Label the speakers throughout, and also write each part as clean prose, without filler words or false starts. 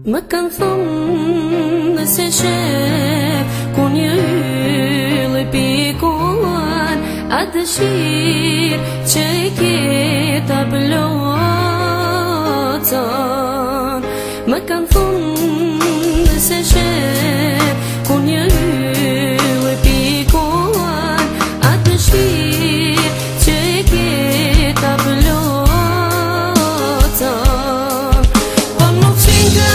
Speaker 1: Më kanë thonë nëse shef ku një yllë pikon, a dëshirë që I keta blocon. Më kanë thonë nëse shef ku një yllë pikon, a dëshirë që keta blocon. Po nuk qenka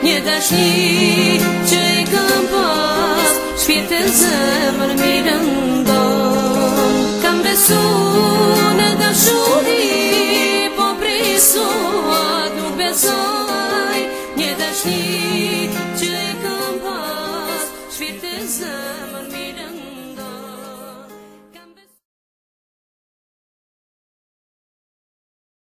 Speaker 1: një dashni që I kam pas, shpirtin zemër mi rëndon. Kam besu në dashuri, po prisot nuk besoj. Një dashni që I kam pas, shpirtin zemër